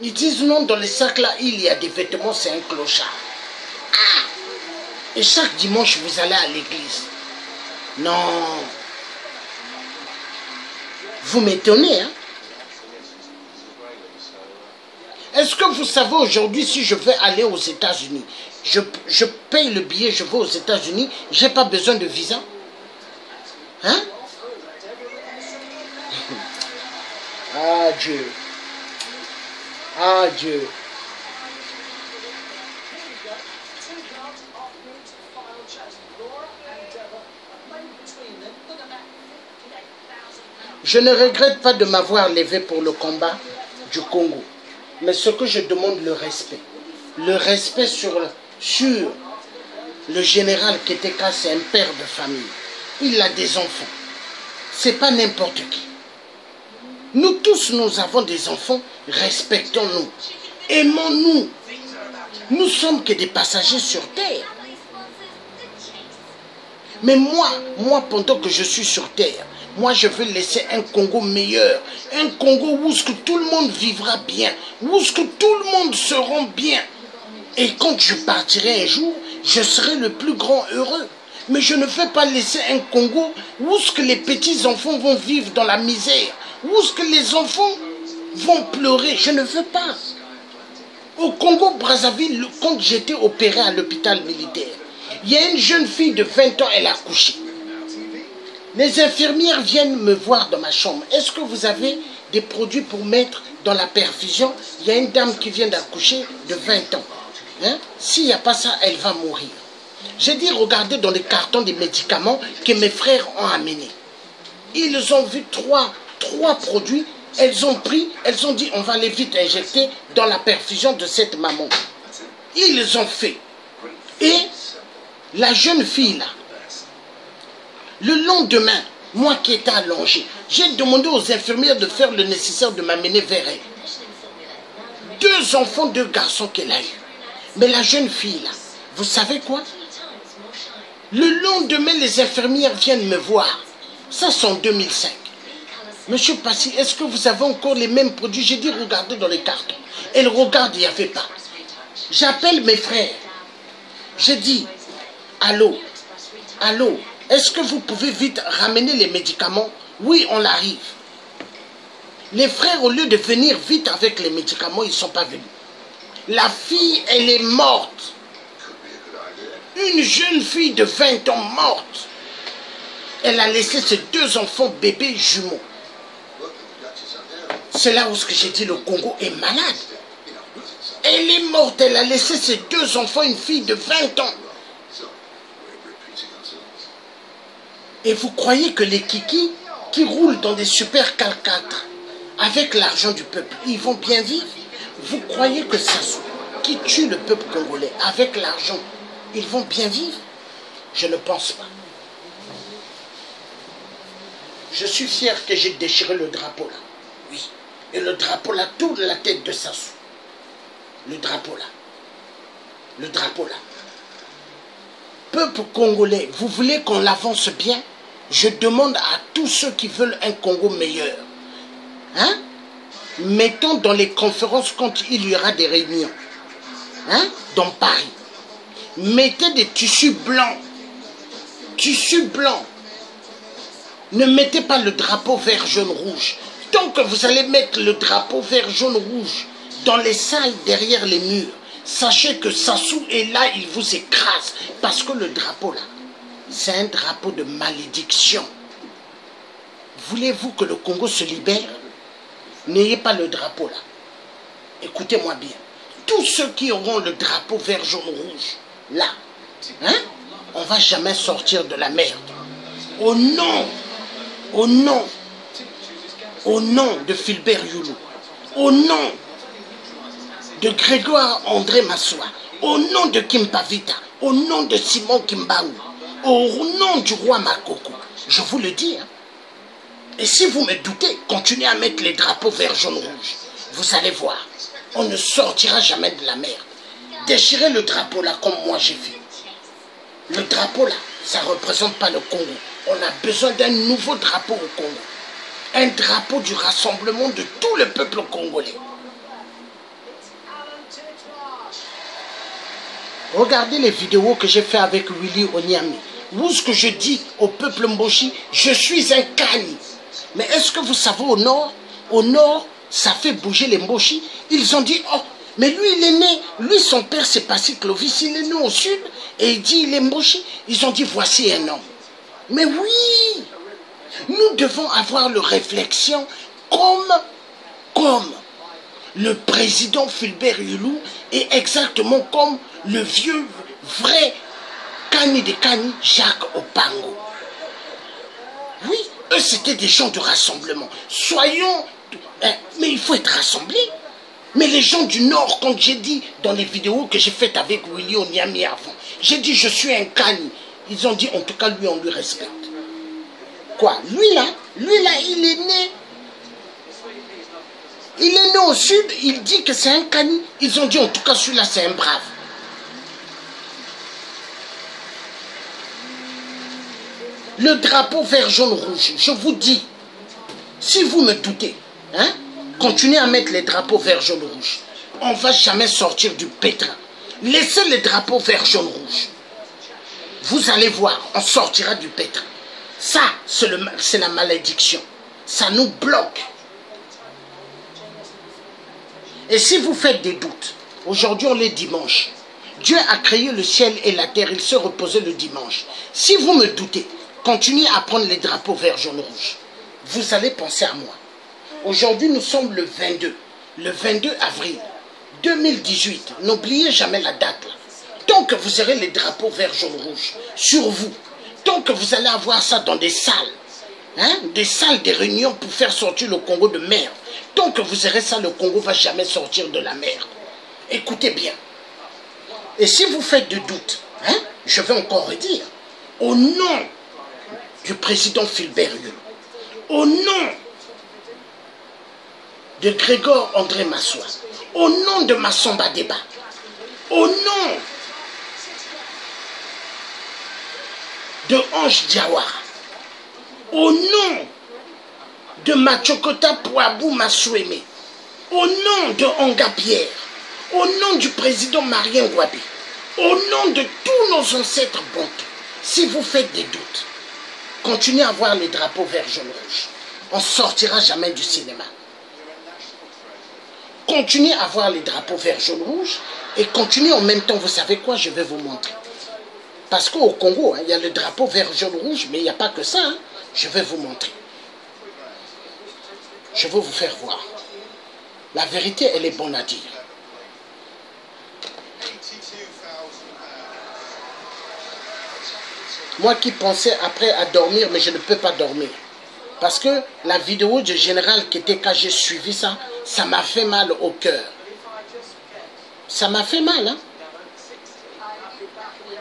Ils disent non, dans les sacs là, il y a des vêtements, c'est un clochard. Ah! Et chaque dimanche, vous allez à l'église. Non. Vous m'étonnez, hein? Est-ce que vous savez aujourd'hui, si je veux aller aux États-Unis, je paye le billet, je vais aux États-Unis, je n'ai pas besoin de visa? Hein? Ah Dieu. Ah Dieu. Je ne regrette pas de m'avoir levé pour le combat du Congo. Mais ce que je demande, le respect. Le respect sur le général Keteka, c'est un père de famille. Il a des enfants. C'est pas n'importe qui. Nous tous, nous avons des enfants. Respectons-nous. Aimons-nous. Nous sommes que des passagers sur terre. Mais moi, pendant que je suis sur terre, moi, je veux laisser un Congo meilleur. Un Congo où tout le monde vivra bien. Où tout le monde sera bien. Et quand je partirai un jour, je serai le plus grand heureux. Mais je ne veux pas laisser un Congo où les petits-enfants vont vivre dans la misère. Où les enfants vont pleurer. Je ne veux pas. Au Congo-Brazzaville, quand j'étais opéré à l'hôpital militaire, il y a une jeune fille de 20 ans, elle a accouché. Les infirmières viennent me voir dans ma chambre. Est-ce que vous avez des produits pour mettre dans la perfusion? Il y a une dame qui vient d'accoucher de 20 ans. Hein? S'il n'y a pas ça, elle va mourir. J'ai dit, regardez dans les cartons des médicaments que mes frères ont amenés. Ils ont vu trois produits. Elles ont pris, elles ont dit, on va les vite injecter dans la perfusion de cette maman. Ils ont fait. Et la jeune fille là, le lendemain, moi qui étais allongé, j'ai demandé aux infirmières de faire le nécessaire de m'amener vers elle. 2 enfants, 2 garçons qu'elle a eu. Mais la jeune fille là, vous savez quoi? Le lendemain, les infirmières viennent me voir. Ça, c'est en 2005. Monsieur Passy, est-ce que vous avez encore les mêmes produits? J'ai dit, regardez dans les cartons. Elle regarde, il n'y avait pas. J'appelle mes frères. J'ai dit, allô, allô, est-ce que vous pouvez vite ramener les médicaments? Oui, on arrive. Les frères, au lieu de venir vite avec les médicaments, ils ne sont pas venus. La fille, elle est morte. Une jeune fille de 20 ans morte. Elle a laissé ses 2 enfants bébés jumeaux. C'est là où j'ai dit le Congo est malade. Elle est morte, elle a laissé ses 2 enfants, une fille de 20 ans. Et vous croyez que les kikis qui roulent dans des super 4x4 avec l'argent du peuple, ils vont bien vivre? Vous croyez que Sassou, qui tue le peuple congolais avec l'argent, ils vont bien vivre? Je ne pense pas. Je suis fier que j'ai déchiré le drapeau là. Oui. Et le drapeau là tourne la tête de Sassou. Le drapeau là. Le drapeau là. Peuple congolais, vous voulez qu'on l'avance bien? Je demande à tous ceux qui veulent un Congo meilleur. Hein? Mettons dans les conférences quand il y aura des réunions. Hein? Dans Paris. Mettez des tissus blancs. Tissus blancs. Ne mettez pas le drapeau vert, jaune, rouge. Tant que vous allez mettre le drapeau vert, jaune, rouge dans les salles derrière les murs, sachez que Sassou est là, il vous écrase. Parce que le drapeau là, c'est un drapeau de malédiction. Voulez-vous que le Congo se libère? N'ayez pas le drapeau là. Écoutez-moi bien. Tous ceux qui auront le drapeau vert, jaune, rouge, là, hein, on ne va jamais sortir de la merde. Au nom de Philbert Youlou, au nom de Grégoire André Massoua, au nom de Kimpavita, au nom de Simon Kimbaou, au nom du roi Makoko, je vous le dis. Hein. Et si vous me doutez, continuez à mettre les drapeaux vert, jaune, rouge. Vous allez voir, on ne sortira jamais de la merde. Déchirez le drapeau là comme moi j'ai fait. Le drapeau là, ça ne représente pas le Congo. On a besoin d'un nouveau drapeau au Congo. Un drapeau du rassemblement de tout le peuple congolais. Regardez les vidéos que j'ai fait avec Willy Onyami. Où ce que je dis au peuple Mboshi, je suis un Kani. Mais est-ce que vous savez au nord, ça fait bouger les Mboshi. Ils ont dit, oh, mais lui il est né, lui son père c'est Passy Clovis, il est né au sud, et il dit il est Mboshi. Ils ont dit, voici un homme. Mais oui, nous devons avoir la réflexion comme le président Fulbert Yulou et exactement comme le vieux, vrai Kani de Kani, Jacques Opango. Oui, eux c'était des gens de rassemblement. Soyons... mais il faut être rassemblés. Mais les gens du Nord, quand j'ai dit dans les vidéos que j'ai faites avec Willy Onyami avant, j'ai dit je suis un Kani. Ils ont dit en tout cas lui on lui respecte. Quoi? Lui là, il est né. Il est né au sud, il dit que c'est un Kani. Ils ont dit en tout cas celui-là c'est un brave. Le drapeau vert, jaune, rouge, je vous dis, si vous me doutez, hein, continuez à mettre les drapeaux vert, jaune, rouge. On ne va jamais sortir du pétrin. Laissez les drapeaux vert, jaune, rouge. Vous allez voir, on sortira du pétrin. Ça, c'est la malédiction. Ça nous bloque. Et si vous faites des doutes, aujourd'hui on est dimanche. Dieu a créé le ciel et la terre, il se reposait le dimanche. Si vous me doutez, continuez à prendre les drapeaux vert, jaune, rouge. Vous allez penser à moi. Aujourd'hui, nous sommes le 22 avril 2018. N'oubliez jamais la date. Là. Tant que vous aurez les drapeaux vert, jaune, rouge sur vous, tant que vous allez avoir ça dans des salles, hein, des salles de réunion pour faire sortir le Congo de merde, tant que vous aurez ça, le Congo ne va jamais sortir de la merde. Écoutez bien. Et si vous faites de doutes, hein, je vais encore redire, au nom du président Fulbert Yulou, au nom de Grégor André Massoua, au nom de Massamba Deba, au nom de Ange Diawara, au nom de Machokota Pouabou Massouémé, au nom de Onga Pierre, au nom du président Marien Gouabi, au nom de tous nos ancêtres bantous, si vous faites des doutes, continuez à voir les drapeaux vert, jaune, rouge. On ne sortira jamais du cinéma. Continuez à voir les drapeaux vert, jaune, rouge et continuez en même temps, vous savez quoi, je vais vous montrer. Parce qu'au Congo, hein, il y a le drapeau vert, jaune, rouge, mais il n'y a pas que ça. Hein. Je vais vous montrer. Je veux vous faire voir. La vérité, elle est bonne à dire. Moi qui pensais après à dormir, mais je ne peux pas dormir. Parce que la vidéo du général qui était quand j'ai suivi ça, ça m'a fait mal au cœur. Ça m'a fait mal, hein.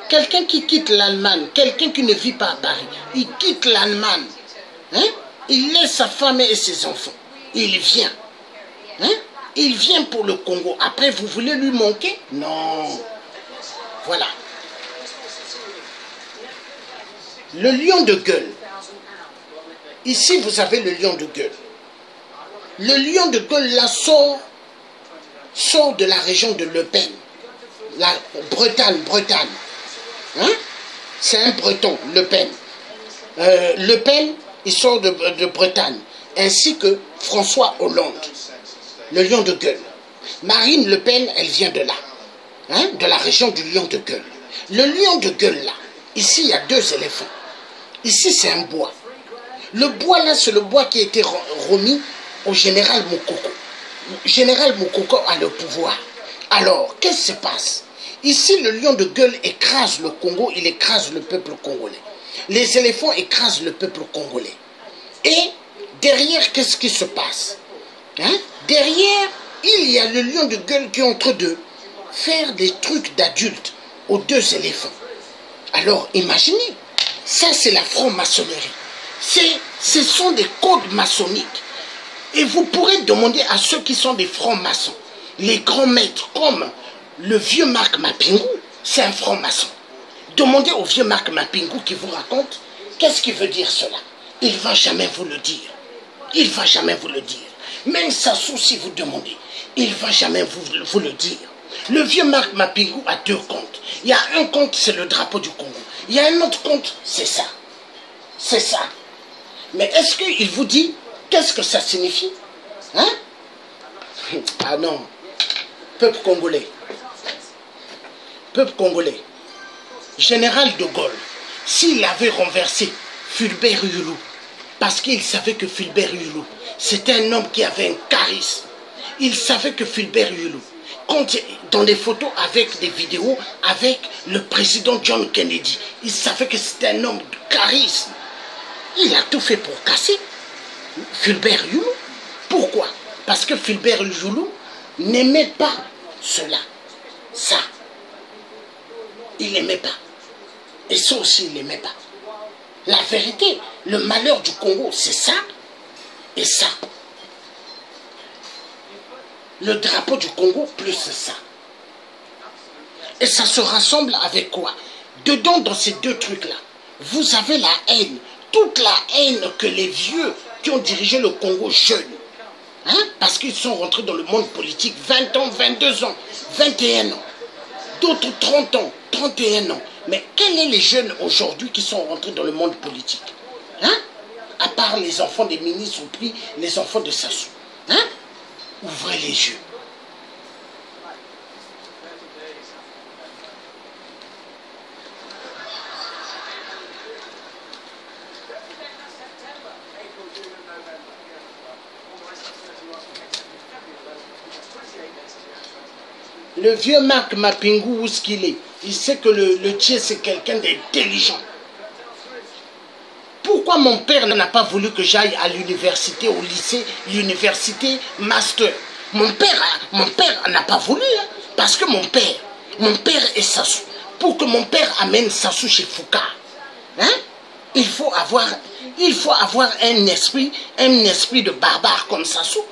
Quelqu'un qui quitte l'Allemagne, quelqu'un qui ne vit pas à Paris, il quitte l'Allemagne, hein? Il laisse sa femme et ses enfants. Il vient. Hein? Il vient pour le Congo. Après, vous voulez lui manquer? Non. Voilà. Le lion de gueule. Ici, vous avez le lion de gueule. Le lion de gueule, là, sort de la région de Le Pen. La Bretagne. Hein? C'est un breton, Le Pen. Le Pen, il sort de Bretagne. Ainsi que François Hollande. Le lion de gueule. Marine Le Pen, elle vient de là. Hein? De la région du lion de gueule. Le lion de gueule, là. Ici, il y a 2 éléphants. Ici, c'est un bois. Le bois, là, c'est le bois qui a été remis au général Moukoko. Le général Moukoko a le pouvoir. Alors, qu'est-ce qui se passe? Ici, le lion de gueule écrase le Congo, il écrase le peuple congolais. Les éléphants écrasent le peuple congolais. Et derrière, qu'est-ce qui se passe? Hein? Derrière, il y a le lion de gueule qui est en train de faire des trucs d'adultes aux 2 éléphants. Alors, imaginez, ça c'est la franc-maçonnerie. Ce sont des codes maçonniques. Et vous pourrez demander à ceux qui sont des francs-maçons, les grands maîtres comme le vieux Marc Mapingou, c'est un franc-maçon. Demandez au vieux Marc Mapingou qui vous raconte qu'est-ce qui veut dire cela. Il ne va jamais vous le dire. Il ne va jamais vous le dire. Même Sassou, si vous demandez, il ne va jamais vous le dire. Le vieux Marc Mapingou a 2 comptes. Il y a un compte, c'est le drapeau du Congo. Il y a un autre compte, c'est ça. C'est ça. Mais est-ce qu'il vous dit qu'est-ce que ça signifie? Hein? Ah non. Peuple congolais. Peuple congolais. Général de Gaulle, s'il avait renversé Fulbert Yulou, parce qu'il savait que Fulbert Yulou, c'était un homme qui avait un charisme. Il savait que Fulbert Yulou, dans des photos avec des vidéos avec le président John Kennedy, il savait que c'était un homme de charisme. Il a tout fait pour casser Fulbert Yulou. Pourquoi? Parce que Fulbert Yulou n'aimait pas cela, ça. Il n'aimait pas. Et ça aussi, il n'aimait pas. La vérité, le malheur du Congo, c'est ça et ça. Le drapeau du Congo plus ça. Et ça se rassemble avec quoi? Dedans, dans ces deux trucs-là, vous avez la haine. Toute la haine que les vieux qui ont dirigé le Congo jeunes, hein, parce qu'ils sont rentrés dans le monde politique 20 ans, 22 ans, 21 ans, d'autres 30 ans, 31 ans. Mais quels sont les jeunes aujourd'hui qui sont rentrés dans le monde politique, hein? À part les enfants des ministres ou puis les enfants de Sassou, hein? Ouvrez les yeux. Le vieux Marc Mapingou, où est-ce qu'il est? Il sait que le Tchè, c'est quelqu'un d'intelligent. Pourquoi mon père n'a pas voulu que j'aille à l'université, au lycée, l'université, master? Mon père n'a pas voulu, hein, parce que mon père est Sassou. Pour que mon père amène Sassou chez Foucault, hein, il faut avoir un esprit de barbare comme Sassou.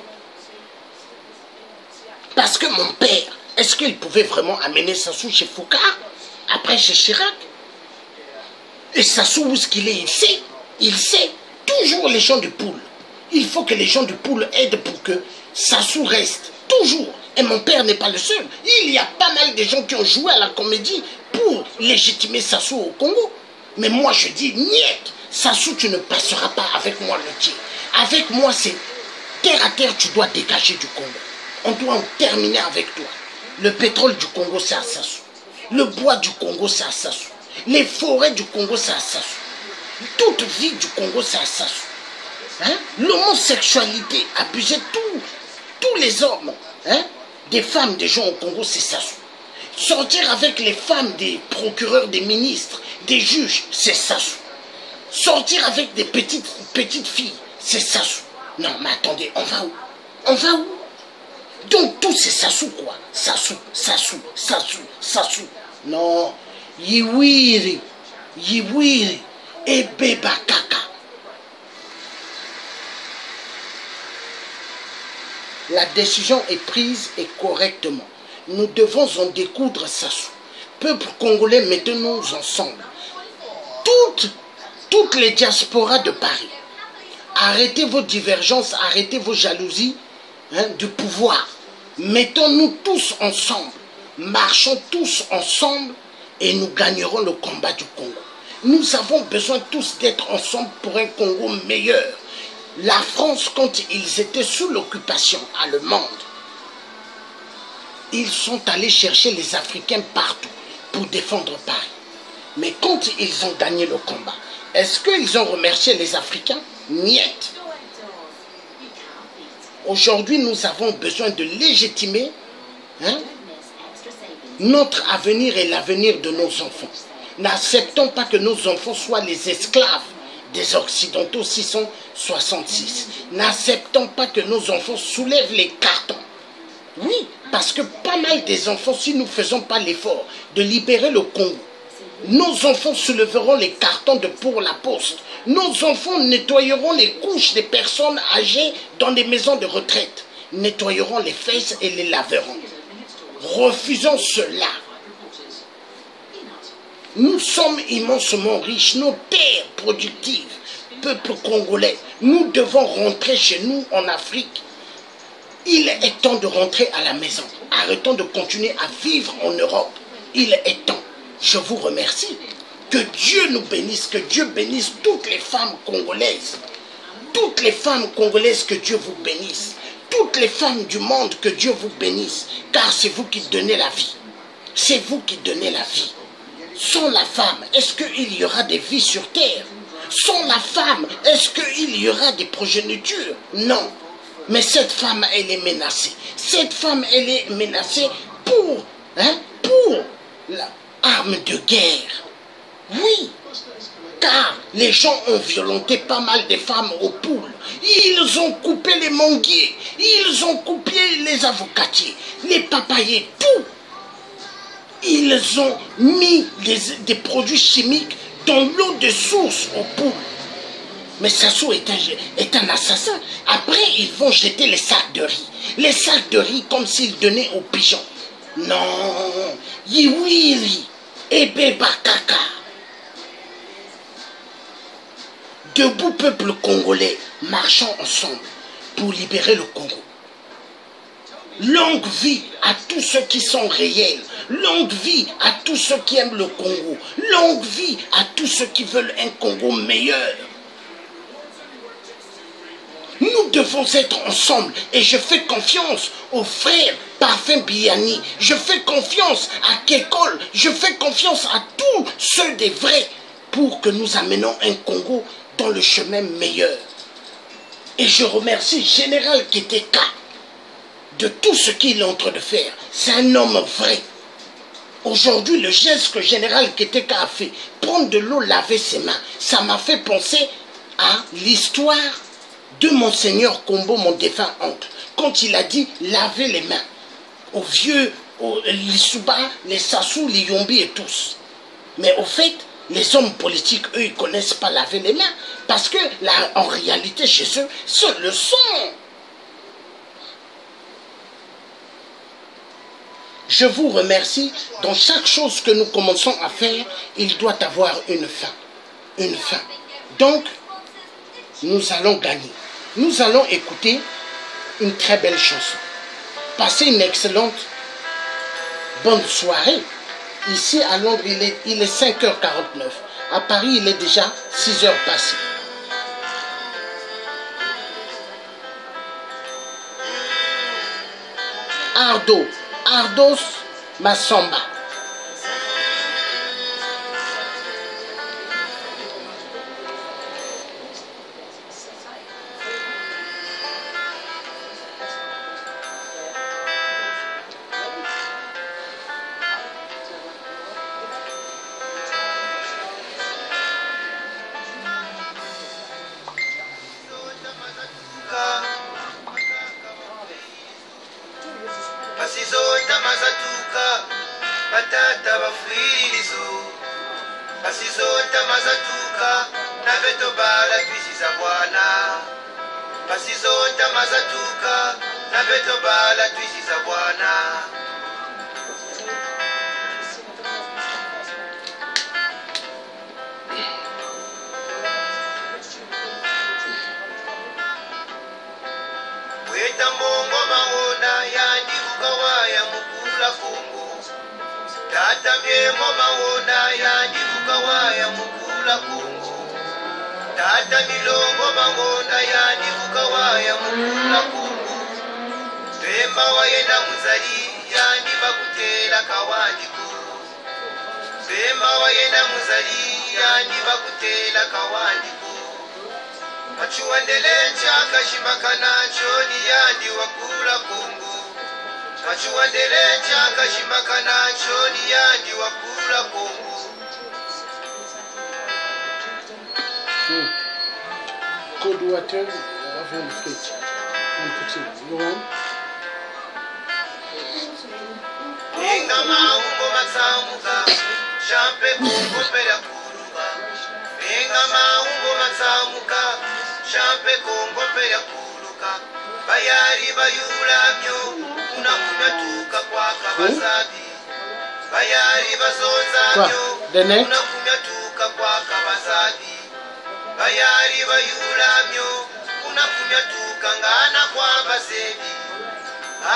Parce que mon père, est-ce qu'il pouvait vraiment amener Sassou chez Foucault, après chez Chirac? Et Sassou, où est-ce qu'il est? Il sait. Toujours les gens du Poule. Il faut que les gens du Poule aident pour que Sassou reste. Toujours. Et mon père n'est pas le seul. Il y a pas mal de gens qui ont joué à la comédie pour légitimer Sassou au Congo. Mais moi, je dis, niet. Sassou, tu ne passeras pas avec moi le Tchè. Avec moi, c'est terre à terre, tu dois dégager du Congo. On doit en terminer avec toi. Le pétrole du Congo, c'est à Sassou. Le bois du Congo, c'est à Sassou. Les forêts du Congo, c'est à Sassou. Toute vie du Congo, c'est à Sassou. Hein? L'homosexualité, abuser tous les hommes, hein? Des femmes, des gens au Congo, c'est Sassou. Sortir avec les femmes des procureurs, des ministres, des juges, c'est Sassou. Sortir avec des petites filles, c'est Sassou. Non, mais attendez, on va où? On va où? Donc tout c'est Sassou quoi. Sassou. Non. Yiwiri. Et Beba Kaka. La décision est prise et correctement. Nous devons en découdre Sassou. Peuple congolais, mettons-nous ensemble. Toutes les diasporas de Paris. Arrêtez vos divergences, arrêtez vos jalousies, hein, du pouvoir. Mettons-nous tous ensemble. Marchons tous ensemble et nous gagnerons le combat du Congo. Nous avons besoin tous d'être ensemble pour un Congo meilleur. La France, quand ils étaient sous l'occupation allemande, ils sont allés chercher les Africains partout pour défendre Paris. Mais quand ils ont gagné le combat, est-ce qu'ils ont remercié les Africains? Niet. Aujourd'hui, nous avons besoin de légitimer, hein, notre avenir et l'avenir de nos enfants. N'acceptons pas que nos enfants soient les esclaves des Occidentaux 666. N'acceptons pas que nos enfants soulèvent les cartons. Oui, parce que pas mal des enfants, si nous ne faisons pas l'effort de libérer le Congo, nos enfants soulèveront les cartons de pour la poste. Nos enfants nettoyeront les couches des personnes âgées dans des maisons de retraite. Nettoyeront les fesses et les laveront. Refusons cela. Nous sommes immensement riches, nos terres productives, peuple congolais. Nous devons rentrer chez nous en Afrique. Il est temps de rentrer à la maison. Arrêtons de continuer à vivre en Europe. Il est temps. Je vous remercie. Que Dieu nous bénisse, que Dieu bénisse toutes les femmes congolaises. Toutes les femmes congolaises, que Dieu vous bénisse. Toutes les femmes du monde, que Dieu vous bénisse. Car c'est vous qui donnez la vie. C'est vous qui donnez la vie. Sans la femme, est-ce qu'il y aura des vies sur terre? Sans la femme, est-ce qu'il y aura des progénitures? Non. Mais cette femme, elle est menacée. Cette femme, elle est menacée pour l'arme de guerre. Oui. Car les gens ont violenté pas mal de femmes aux poules. Ils ont coupé les manguiers. Ils ont coupé les avocatiers, les papayers, tout. Ils ont mis des produits chimiques dans l'eau de source aux poules. Mais Sassou est un assassin. Après, ils vont jeter les sacs de riz. Les sacs de riz comme s'ils donnaient aux pigeons. Non. Yiwiri. Ebe Bakaka. Debout peuple congolais, marchons ensemble pour libérer le Congo. Longue vie à tous ceux qui sont réels. Longue vie à tous ceux qui aiment le Congo. Longue vie à tous ceux qui veulent un Congo meilleur. Nous devons être ensemble et je fais confiance aux frères Parfum Biani. Je fais confiance à Kekol. Je fais confiance à tous ceux des vrais pour que nous amenons un Congo dans le chemin meilleur. Et je remercie Général Keteka de tout ce qu'il est en train de faire. C'est un homme vrai. Aujourd'hui, le geste que Général Keteka a fait, prendre de l'eau, laver ses mains, ça m'a fait penser à l'histoire de Monseigneur Kombo, mon défunt oncle, quand il a dit laver les mains aux vieux, les Souba, les Sassou, les Yombi et tous. Mais au fait, les hommes politiques, eux, ils ne connaissent pas laver les mains. Parce que, là, en réalité, chez eux, c'est le sang. Je vous remercie. Dans chaque chose que nous commençons à faire, il doit avoir une fin. Une fin. Donc, nous allons gagner. Nous allons écouter une très belle chanson. Passez une excellente bonne soirée. Ici à Londres, il est 5h49. À Paris, il est déjà 6h passées. Ardos Massamba. Basizota mazatuka batata bafwirizo Basizota mazatuka na veto bala twisiza bwana Basizota mazatuka na veto bala twisiza bwana Weta mongo maona yandi ukawaya mukula Kongo Tata myemo maona yandi ukawaya mukula Kongo Tata milongo maona yandi ukawaya mukula Kongo Pemba wayenda muzali yandi bakutela kawandiko Pemba wayenda muzali yandi bakutela kawandiko Machuandele chaka shimakana choni yandi wakula Kongo Machuandele chaka shimakana choni yandi wakula Kongo Cold water avant le fridge. Un petit. You want? Inga maungo matsamuka Champe Kongo pera kuruba Inga maungo matsamuka Champe Kongo pera kuruka Bayari bayulamyo Unakumyatuka kwa kabazabi Bayari bazonzamyo Unakumyatuka kwa kabazabi Bayari bayulamyo Unakumyatuka ngana kwa bazebi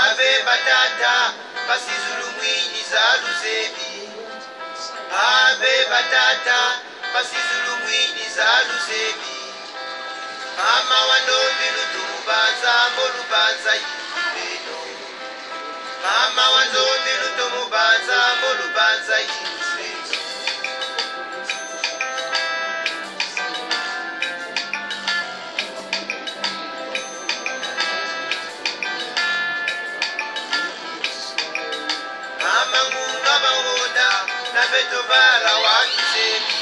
Ave batata basizulu mwinyi za luzebi abe batata basizulumwini za luzebi mama wandombi lutumubanza mbolubanza yibeno mama wandombi lutumubanza mbolubanza yibeno mama ngunga mahonda na beto bala watuzebi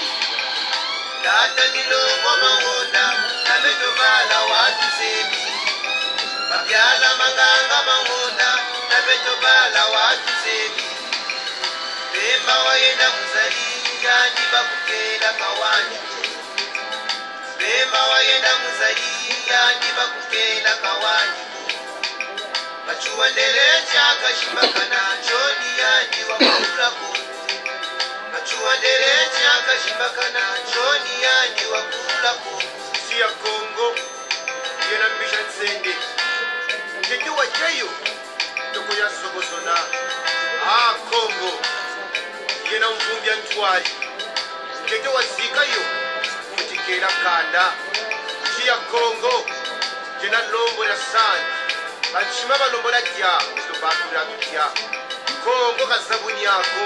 tata milongo mahonda na beto bala watuzebi babyala manganga mahonda na beto bala watuzebi bemba wayenda muzali yani bakukela kawani bemba wayenda muzali yani bakukela kawani machuandele chaka shimbakana choni yani wakula kongo machuandele chaka shimbakana choni yani wakula kongo siya kongo yena mbisha nsende kikiwa cheyo tukuya sogosona kongo yena mvumbya ntwali kikiwa zikayo kutikela kanda siya kongo yena lombo ya sani bachima balombola kya tubakura tutya kongo kasabuni yako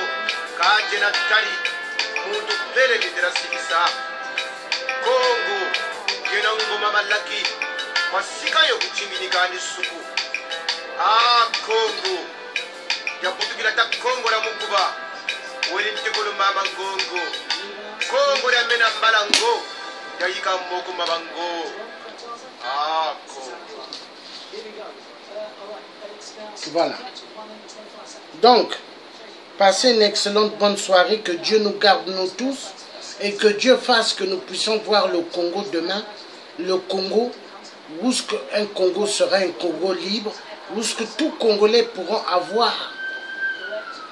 kaje na tali muntu pele lidera sikisa kongo yena ngoma malaki masika yo kuchiminika ni suku kongo ya kutukila ta kongo la mukuba weli mtekolo mama ngongo kongo ya mena mbalango ya yika moko mabango kongo. Voilà. Donc, passez une excellente bonne soirée. Que Dieu nous garde nous tous. Et que Dieu fasse que nous puissions voir le Congo demain. Le Congo, où ce qu'un Congo sera un Congo libre. Où ce que tous Congolais pourront avoir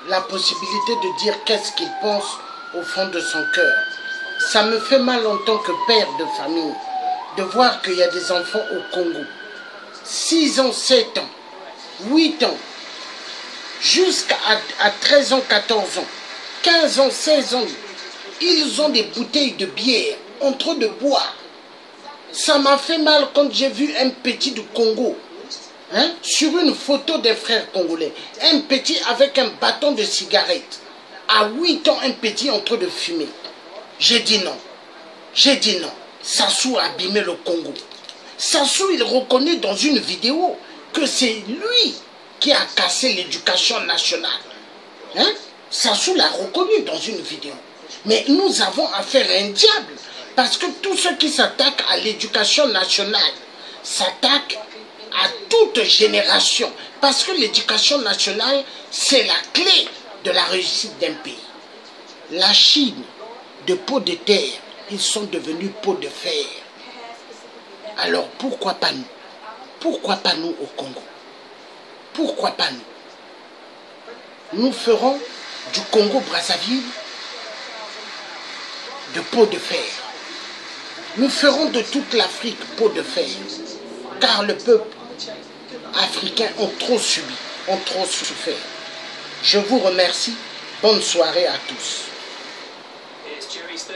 la possibilité de dire qu'est-ce qu'ils pensent au fond de son cœur. Ça me fait mal en tant que père de famille de voir qu'il y a des enfants au Congo. 6 ans, 7 ans, 8 ans, jusqu'à 13 ans, 14 ans, 15 ans, 16 ans, ils ont des bouteilles de bière en train de boire. Ça m'a fait mal quand j'ai vu un petit du Congo, sur une photo d'un frère congolais, un petit avec un bâton de cigarette. À 8 ans, un petit en train de fumer. J'ai dit non. J'ai dit non. Sassou a abîmé le Congo. Sassou, il reconnaît dans une vidéo que c'est lui qui a cassé l'éducation nationale. Sassou l'a reconnu dans une vidéo. Mais nous avons affaire à un diable. Parce que tous ceux qui s'attaquent à l'éducation nationale s'attaquent à toute génération. Parce que l'éducation nationale, c'est la clé de la réussite d'un pays. La Chine, de peau de terre, ils sont devenus peau de fer. Alors pourquoi pas nous? Pourquoi pas nous au Congo? Pourquoi pas nous? Nous ferons du Congo-Brazzaville de peau de fer. Nous ferons de toute l'Afrique peau de fer. Car le peuple africain ont trop subi, ont trop souffert. Je vous remercie. Bonne soirée à tous.